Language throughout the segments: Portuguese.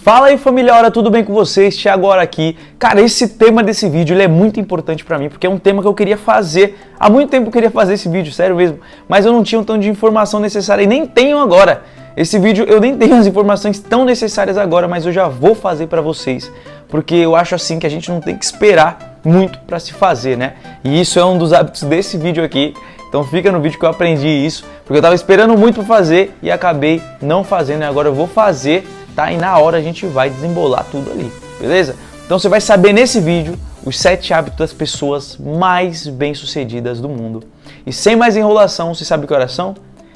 Fala aí família, ora, tudo bem com vocês? Thiago aqui. Cara, esse tema desse vídeo ele é muito importante pra mim, porque é um tema que eu queria fazer. Há muito tempo eu queria fazer esse vídeo, sério mesmo. Mas eu não tinha um tanto de informação necessária e nem tenho agora. Esse vídeo eu nem tenho as informações tão necessárias agora, mas eu já vou fazer pra vocês. Porque eu acho assim que a gente não tem que esperar muito pra se fazer, né? E isso é um dos hábitos desse vídeo aqui. Então fica no vídeo que eu aprendi isso, porque eu tava esperando muito pra fazer e acabei não fazendo. E agora eu vou fazer. Tá? E na hora a gente vai desembolar tudo ali, beleza? Então você vai saber nesse vídeo os 7 hábitos das pessoas mais bem-sucedidas do mundo. E sem mais enrolação, você sabe que horas são?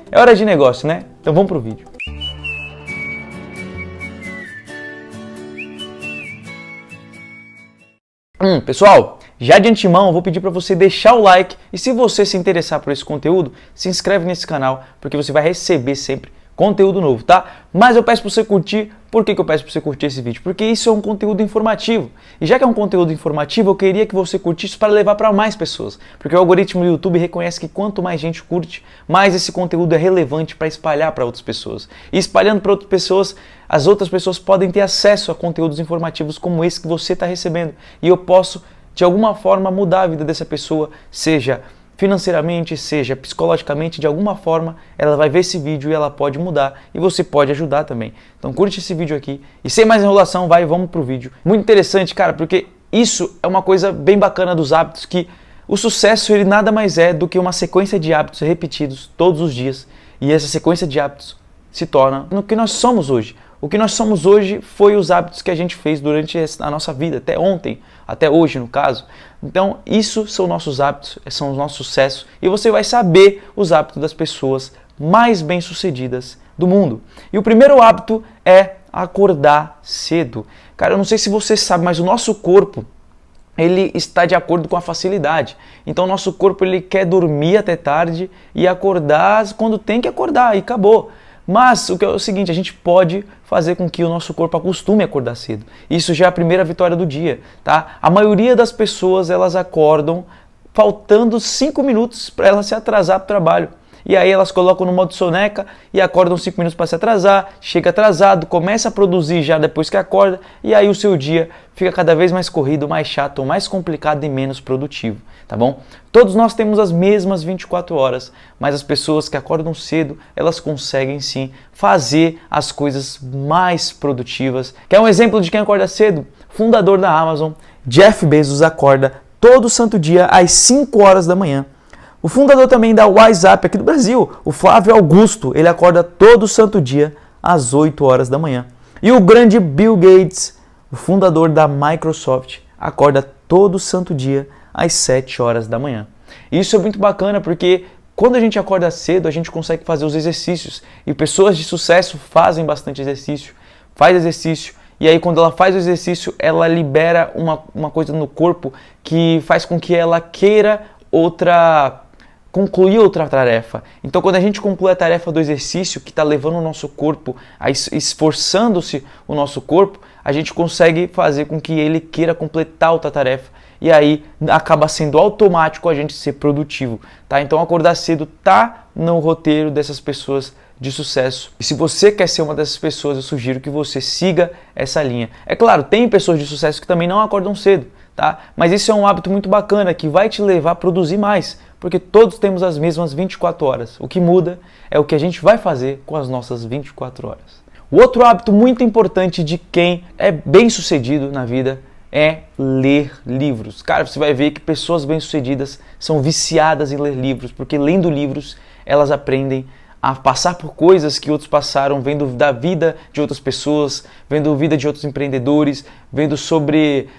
É hora de negócio, né? Então vamos pro vídeo. Pessoal, já de antemão eu vou pedir para você deixar o like e se você se interessar por esse conteúdo, se inscreve nesse canal, porque você vai receber sempre conteúdo novo, tá? Mas eu peço para você curtir. Por que eu peço para você curtir esse vídeo? Porque isso é um conteúdo informativo. E já que é um conteúdo informativo, eu queria que você curtisse para levar para mais pessoas. Porque o algoritmo do YouTube reconhece que quanto mais gente curte, mais esse conteúdo é relevante para espalhar para outras pessoas. E espalhando para outras pessoas, as outras pessoas podem ter acesso a conteúdos informativos como esse que você está recebendo. E eu posso, de alguma forma, mudar a vida dessa pessoa, seja financeiramente, seja psicologicamente, de alguma forma, ela vai ver esse vídeo e ela pode mudar e você pode ajudar também. Então curte esse vídeo aqui e sem mais enrolação, vamos pro vídeo. Muito interessante, cara, porque isso é uma coisa bem bacana dos hábitos, que o sucesso ele nada mais é do que uma sequência de hábitos repetidos todos os dias e essa sequência de hábitos se torna no que nós somos hoje. O que nós somos hoje foi os hábitos que a gente fez durante a nossa vida, até ontem, até hoje no caso. Então, isso são nossos hábitos, são os nossos sucessos e você vai saber os hábitos das pessoas mais bem-sucedidas do mundo. E o primeiro hábito é acordar cedo. Cara, eu não sei se você sabe, mas o nosso corpo, ele está de acordo com a facilidade. Então, o nosso corpo ele quer dormir até tarde e acordar quando tem que acordar e acabou. Mas o que é o seguinte, a gente pode fazer com que o nosso corpo acostume a acordar cedo. Isso já é a primeira vitória do dia, tá? A maioria das pessoas, elas acordam faltando 5 minutos para elas se atrasar para o trabalho. E aí elas colocam no modo soneca e acordam 5 minutos para se atrasar, chega atrasado, começa a produzir já depois que acorda e aí o seu dia fica cada vez mais corrido, mais chato, mais complicado e menos produtivo, tá bom? Todos nós temos as mesmas 24 horas, mas as pessoas que acordam cedo, elas conseguem sim fazer as coisas mais produtivas. Quer um exemplo de quem acorda cedo? Fundador da Amazon, Jeff Bezos, acorda todo santo dia às 5 horas da manhã. O fundador também da WhatsApp aqui do Brasil, o Flávio Augusto, ele acorda todo santo dia às 8 horas da manhã. E o grande Bill Gates, o fundador da Microsoft, acorda todo santo dia às 7 horas da manhã. Isso é muito bacana porque quando a gente acorda cedo, a gente consegue fazer os exercícios. E pessoas de sucesso fazem bastante exercício, faz exercício. E aí quando ela faz o exercício, ela libera uma coisa no corpo que faz com que ela queira concluir outra tarefa. Então, quando a gente conclui a tarefa do exercício, que está levando o nosso corpo, esforçando-se o nosso corpo, a gente consegue fazer com que ele queira completar outra tarefa. E aí, acaba sendo automático a gente ser produtivo. Tá? Então, acordar cedo está no roteiro dessas pessoas de sucesso. E se você quer ser uma dessas pessoas, eu sugiro que você siga essa linha. É claro, tem pessoas de sucesso que também não acordam cedo, tá? Mas isso é um hábito muito bacana que vai te levar a produzir mais. Porque todos temos as mesmas 24 horas. O que muda é o que a gente vai fazer com as nossas 24 horas. O outro hábito muito importante de quem é bem-sucedido na vida é ler livros. Cara, você vai ver que pessoas bem-sucedidas são viciadas em ler livros, porque lendo livros elas aprendem a passar por coisas que outros passaram, vendo da vida de outras pessoas, vendo a vida de outros empreendedores, vendo sobre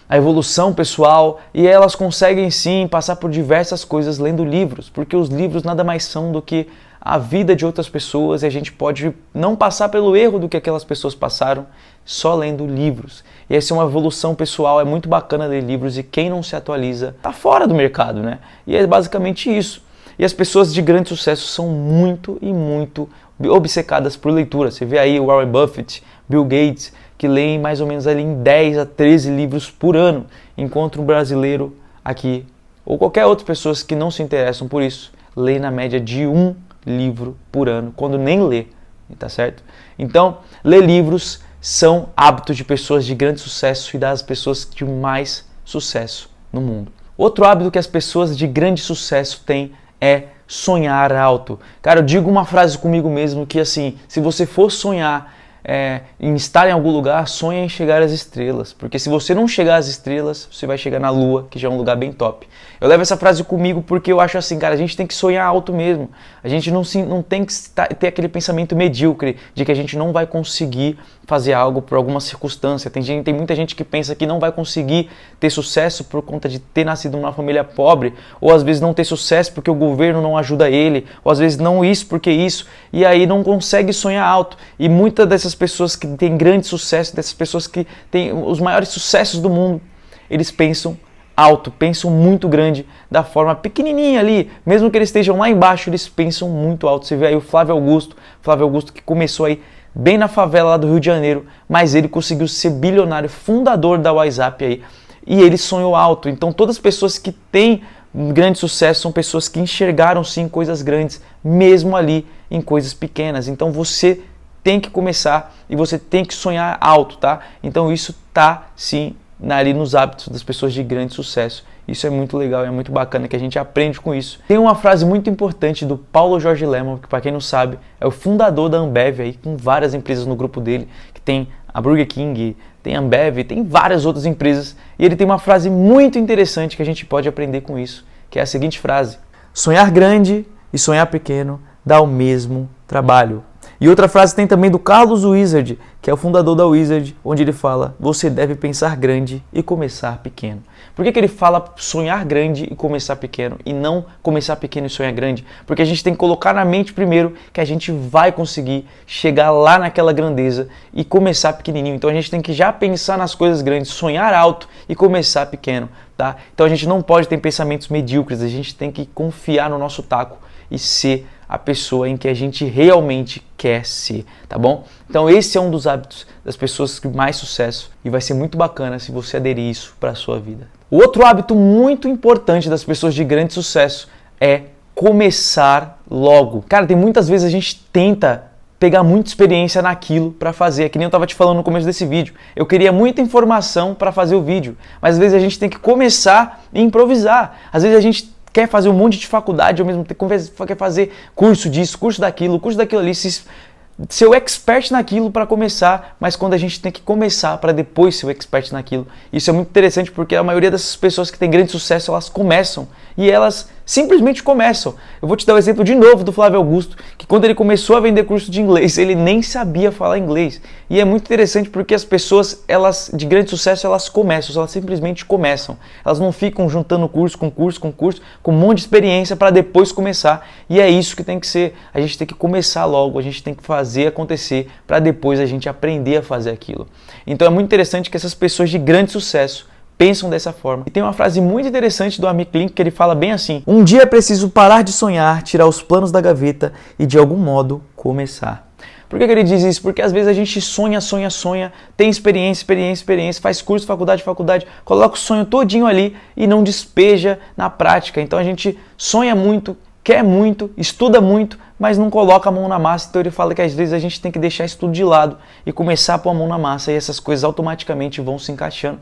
a evolução pessoal, e elas conseguem sim passar por diversas coisas lendo livros, porque os livros nada mais são do que a vida de outras pessoas e a gente pode não passar pelo erro do que aquelas pessoas passaram só lendo livros. E essa é uma evolução pessoal, é muito bacana ler livros e quem não se atualiza está fora do mercado, né? E é basicamente isso. E as pessoas de grande sucesso são muito e muito obcecadas por leitura. Você vê aí o Warren Buffett, Bill Gates, que leem mais ou menos ali em 10 a 13 livros por ano, enquanto um brasileiro aqui, ou qualquer outra pessoa que não se interessam por isso, lê na média de 1 livro por ano, quando nem lê, tá certo? Então, ler livros são hábitos de pessoas de grande sucesso e das pessoas de mais sucesso no mundo. Outro hábito que as pessoas de grande sucesso têm é sonhar alto. Cara, eu digo uma frase comigo mesmo que assim, se você for sonhar em estar em algum lugar, sonha em chegar às estrelas. Porque se você não chegar às estrelas, você vai chegar na Lua, que já é um lugar bem top. Eu levo essa frase comigo porque eu acho assim, cara, a gente tem que sonhar alto mesmo. A gente não tem que ter aquele pensamento medíocre de que a gente não vai conseguir fazer algo por alguma circunstância. Tem muita gente que pensa que não vai conseguir ter sucesso por conta de ter nascido numa família pobre, ou às vezes não ter sucesso porque o governo não ajuda ele, ou às vezes não isso porque isso, e aí não consegue sonhar alto. E muitas dessas pessoas que têm grande sucesso, dessas pessoas que têm os maiores sucessos do mundo, eles pensam alto, pensam muito grande, da forma pequenininha ali, mesmo que eles estejam lá embaixo, eles pensam muito alto. Você vê aí o Flávio Augusto que começou aí bem na favela lá do Rio de Janeiro, mas ele conseguiu ser bilionário, fundador da WhatsApp aí, e ele sonhou alto. Então todas as pessoas que têm grande sucesso são pessoas que enxergaram sim coisas grandes, mesmo ali em coisas pequenas. Então você tem que começar e você tem que sonhar alto, tá? Então isso tá sim ali nos hábitos das pessoas de grande sucesso. Isso é muito legal, é muito bacana que a gente aprende com isso. Tem uma frase muito importante do Paulo Jorge Lemann, que para quem não sabe, é o fundador da Ambev aí, com várias empresas no grupo dele, que tem a Burger King, tem a Ambev, tem várias outras empresas, e ele tem uma frase muito interessante que a gente pode aprender com isso, que é a seguinte frase: sonhar grande e sonhar pequeno dá o mesmo trabalho. E outra frase tem também do Carlos Wizard, que é o fundador da Wizard, onde ele fala: você deve pensar grande e começar pequeno. Por que ele fala sonhar grande e começar pequeno e não começar pequeno e sonhar grande? Porque a gente tem que colocar na mente primeiro que a gente vai conseguir chegar lá naquela grandeza e começar pequenininho. Então a gente tem que já pensar nas coisas grandes, sonhar alto e começar pequeno, tá? Então a gente não pode ter pensamentos medíocres, a gente tem que confiar no nosso taco e ser a pessoa em que a gente realmente quer ser, tá bom? Então esse é um dos hábitos das pessoas de mais sucesso e vai ser muito bacana se você aderir isso para a sua vida. O outro hábito muito importante das pessoas de grande sucesso é começar logo. Cara, tem muitas vezes a gente tenta pegar muita experiência naquilo para fazer, que nem eu estava te falando no começo desse vídeo. Eu queria muita informação para fazer o vídeo, mas às vezes a gente tem que começar e improvisar. Às vezes a gente quer fazer um monte de faculdade ao mesmo tempo, quer fazer curso disso, curso daquilo ali, ser o expert naquilo para começar, mas quando a gente tem que começar para depois ser o expert naquilo. Isso é muito interessante porque a maioria dessas pessoas que têm grande sucesso, elas começam e elas simplesmente começam. Eu vou te dar o exemplo de novo do Flávio Augusto, que quando ele começou a vender curso de inglês, ele nem sabia falar inglês. E é muito interessante porque as pessoas, elas de grande sucesso, elas começam, elas simplesmente começam. Elas não ficam juntando curso, com um monte de experiência para depois começar. E é isso que tem que ser. A gente tem que começar logo, a gente tem que fazer acontecer para depois a gente aprender a fazer aquilo. Então é muito interessante que essas pessoas de grande sucesso pensam dessa forma. E tem uma frase muito interessante do Amir Klink que ele fala bem assim: um dia é preciso parar de sonhar, tirar os planos da gaveta e de algum modo começar. Por que ele diz isso? Porque às vezes a gente sonha, tem experiência, faz curso, faculdade, coloca o sonho todinho ali e não despeja na prática. Então a gente sonha muito, quer muito, estuda muito, mas não coloca a mão na massa. Então ele fala que às vezes a gente tem que deixar isso tudo de lado e começar a pôr a mão na massa e essas coisas automaticamente vão se encaixando.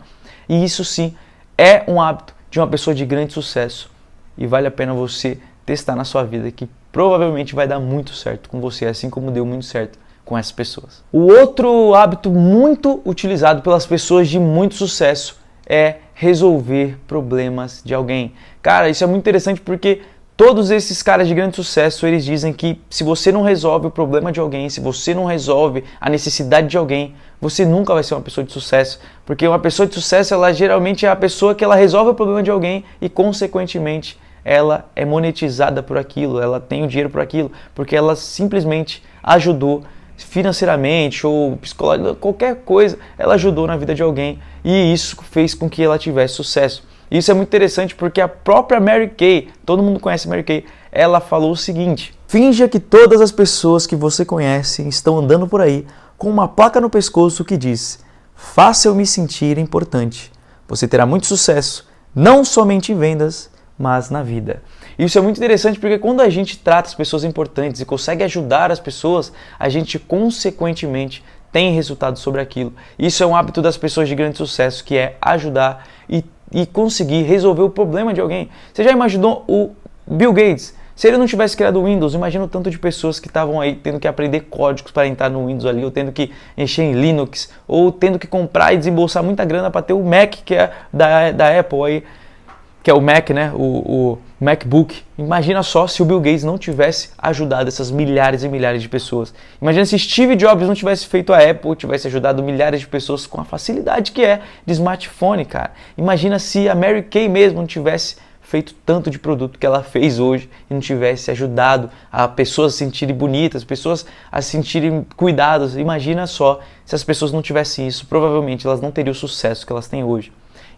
E isso sim é um hábito de uma pessoa de grande sucesso e vale a pena você testar na sua vida, que provavelmente vai dar muito certo com você, assim como deu muito certo com essas pessoas. O outro hábito muito utilizado pelas pessoas de muito sucesso é resolver problemas de alguém. Cara, isso é muito interessante porque todos esses caras de grande sucesso, eles dizem que se você não resolve o problema de alguém, se você não resolve a necessidade de alguém, você nunca vai ser uma pessoa de sucesso. Porque uma pessoa de sucesso, ela geralmente é a pessoa que ela resolve o problema de alguém e, consequentemente, ela é monetizada por aquilo, ela tem o dinheiro por aquilo, porque ela simplesmente ajudou financeiramente ou psicologicamente, qualquer coisa, ela ajudou na vida de alguém e isso fez com que ela tivesse sucesso. Isso é muito interessante porque a própria Mary Kay, todo mundo conhece Mary Kay, ela falou o seguinte: finja que todas as pessoas que você conhece estão andando por aí com uma placa no pescoço que diz: faça eu me sentir importante. Você terá muito sucesso, não somente em vendas, mas na vida. Isso é muito interessante porque quando a gente trata as pessoas importantes e consegue ajudar as pessoas, a gente consequentemente tem resultado sobre aquilo. Isso é um hábito das pessoas de grande sucesso, que é ajudar e conseguir resolver o problema de alguém. Você já imaginou o Bill Gates? Se ele não tivesse criado o Windows, imagina o tanto de pessoas que estavam aí tendo que aprender códigos para entrar no Windows ali, ou tendo que encher em Linux, ou tendo que comprar e desembolsar muita grana para ter o Mac, que é da Apple aí, que é o Mac, né? O MacBook. Imagina só se o Bill Gates não tivesse ajudado essas milhares e milhares de pessoas. Imagina se Steve Jobs não tivesse feito a Apple, tivesse ajudado milhares de pessoas com a facilidade que é de smartphone, cara. Imagina se a Mary Kay mesmo não tivesse feito tanto de produto que ela fez hoje e não tivesse ajudado a pessoas a se sentirem bonitas, pessoas a se sentirem cuidadas. Imagina só se as pessoas não tivessem isso, provavelmente elas não teriam o sucesso que elas têm hoje.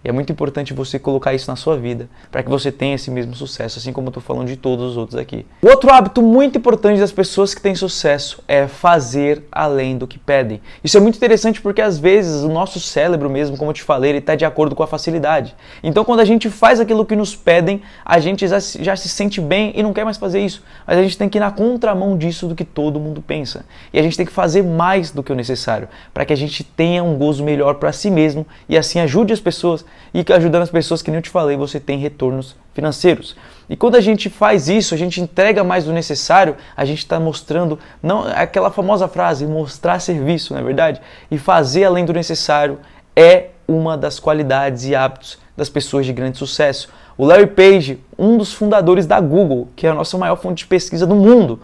E é muito importante você colocar isso na sua vida, para que você tenha esse mesmo sucesso, assim como eu estou falando de todos os outros aqui. O outro hábito muito importante das pessoas que têm sucesso é fazer além do que pedem. Isso é muito interessante porque às vezes o nosso cérebro mesmo, como eu te falei, ele está de acordo com a facilidade. Então quando a gente faz aquilo que nos pedem, a gente já se sente bem e não quer mais fazer isso. Mas a gente tem que ir na contramão disso do que todo mundo pensa. E a gente tem que fazer mais do que o necessário, para que a gente tenha um gozo melhor para si mesmo e assim ajude as pessoas. E que ajudando as pessoas, que nem eu te falei, você tem retornos financeiros. E quando a gente faz isso, a gente entrega mais do necessário, a gente está mostrando, não aquela famosa frase, mostrar serviço, não é verdade? E fazer além do necessário é uma das qualidades e hábitos das pessoas de grande sucesso. O Larry Page, um dos fundadores da Google, que é a nossa maior fonte de pesquisa do mundo,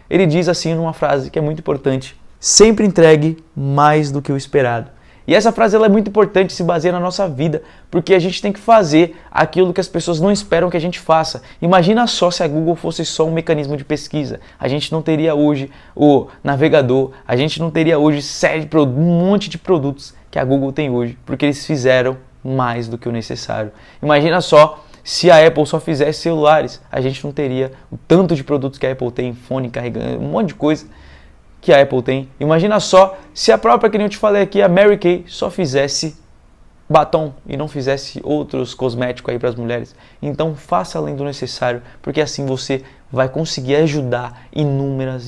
ele diz assim numa frase que é muito importante: sempre entregue mais do que o esperado. E essa frase ela é muito importante, se baseia na nossa vida, porque a gente tem que fazer aquilo que as pessoas não esperam que a gente faça. Imagina só se a Google fosse só um mecanismo de pesquisa. A gente não teria hoje o navegador, a gente não teria hoje um monte de produtos que a Google tem hoje, porque eles fizeram mais do que o necessário. Imagina só se a Apple só fizesse celulares, a gente não teria o tanto de produtos que a Apple tem, fone carregando, um monte de coisa que a Apple tem. Imagina só se a própria, que nem eu te falei aqui, a Mary Kay só fizesse batom e não fizesse outros cosméticos aí para as mulheres. Então faça além do necessário, porque assim você vai conseguir ajudar inúmeras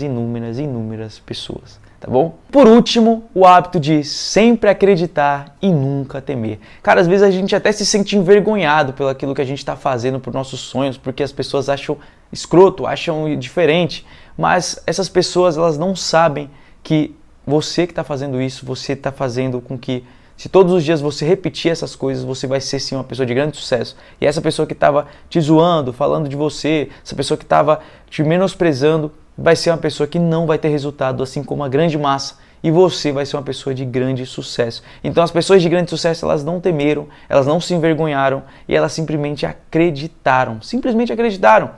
pessoas, tá bom? Por último, o hábito de sempre acreditar e nunca temer. Cara, às vezes a gente até se sente envergonhado pelo aquilo que a gente está fazendo por nossos sonhos, porque as pessoas acham escroto, acham diferente, mas essas pessoas elas não sabem que você que está fazendo isso, você está fazendo com que, se todos os dias você repetir essas coisas, você vai ser sim uma pessoa de grande sucesso. E essa pessoa que estava te zoando, falando de você, essa pessoa que estava te menosprezando, vai ser uma pessoa que não vai ter resultado, assim como a grande massa. E você vai ser uma pessoa de grande sucesso. Então as pessoas de grande sucesso, elas não temeram, elas não se envergonharam e elas simplesmente acreditaram. Simplesmente acreditaram.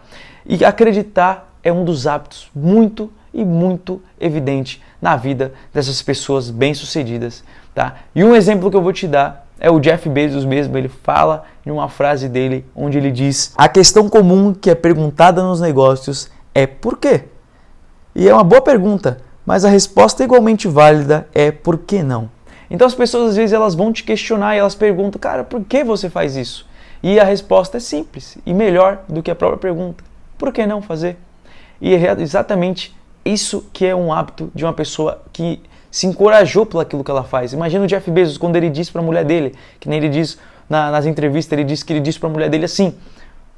E acreditar é um dos hábitos muito evidente na vida dessas pessoas bem-sucedidas, tá? E um exemplo que eu vou te dar é o Jeff Bezos mesmo. Ele fala em uma frase dele onde ele diz: a questão comum que é perguntada nos negócios é por quê? E é uma boa pergunta, mas a resposta igualmente válida é por que não? Então as pessoas às vezes elas vão te questionar e elas perguntam: cara, por que você faz isso? E a resposta é simples e melhor do que a própria pergunta: por que não fazer? E é exatamente isso que é um hábito de uma pessoa que se encorajou pelo aquilo que ela faz. Imagina o Jeff Bezos quando ele disse para a mulher dele, que nem ele diz nas entrevistas, ele disse para a mulher dele assim: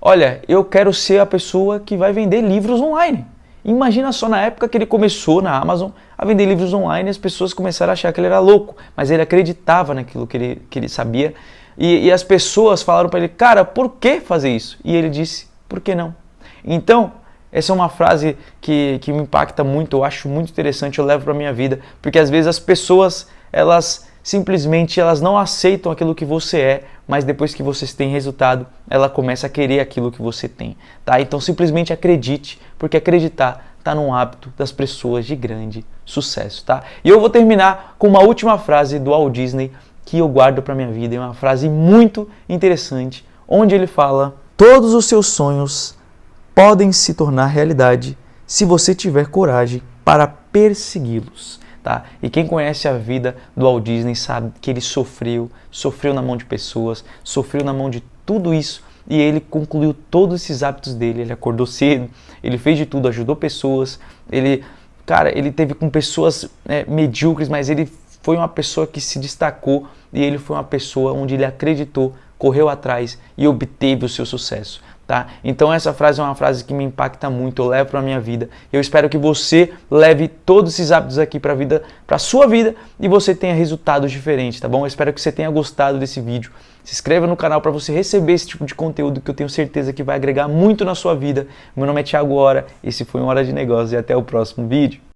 olha, eu quero ser a pessoa que vai vender livros online. Imagina só, na época que ele começou na Amazon a vender livros online, as pessoas começaram a achar que ele era louco, mas ele acreditava naquilo que ele sabia. E as pessoas falaram para ele: cara, por que fazer isso? E ele disse: por que não? Então, essa é uma frase que me impacta muito, eu acho muito interessante, eu levo para a minha vida, porque às vezes as pessoas, elas simplesmente não aceitam aquilo que você é, mas depois que você tem resultado, ela começa a querer aquilo que você tem, tá? Então simplesmente acredite, porque acreditar está num hábito das pessoas de grande sucesso, tá? E eu vou terminar com uma última frase do Walt Disney que eu guardo para minha vida, é uma frase muito interessante, onde ele fala: todos os seus sonhos podem se tornar realidade se você tiver coragem para persegui-los, tá? E quem conhece a vida do Walt Disney sabe que ele sofreu na mão de pessoas, sofreu na mão de tudo isso, e ele concluiu todos esses hábitos dele. Ele acordou cedo, ele fez de tudo, ajudou pessoas, ele cara, ele teve com pessoas medíocres, mas ele foi uma pessoa que se destacou e ele foi uma pessoa onde ele acreditou, correu atrás e obteve o seu sucesso. Tá? Então essa frase é uma frase que me impacta muito, eu levo para a minha vida. Eu espero que você leve todos esses hábitos aqui para a sua vida e você tenha resultados diferentes, tá bom? Eu espero que você tenha gostado desse vídeo. Se inscreva no canal para você receber esse tipo de conteúdo que eu tenho certeza que vai agregar muito na sua vida. Meu nome é Thiago Hora, esse foi um Hora de Negócios e até o próximo vídeo.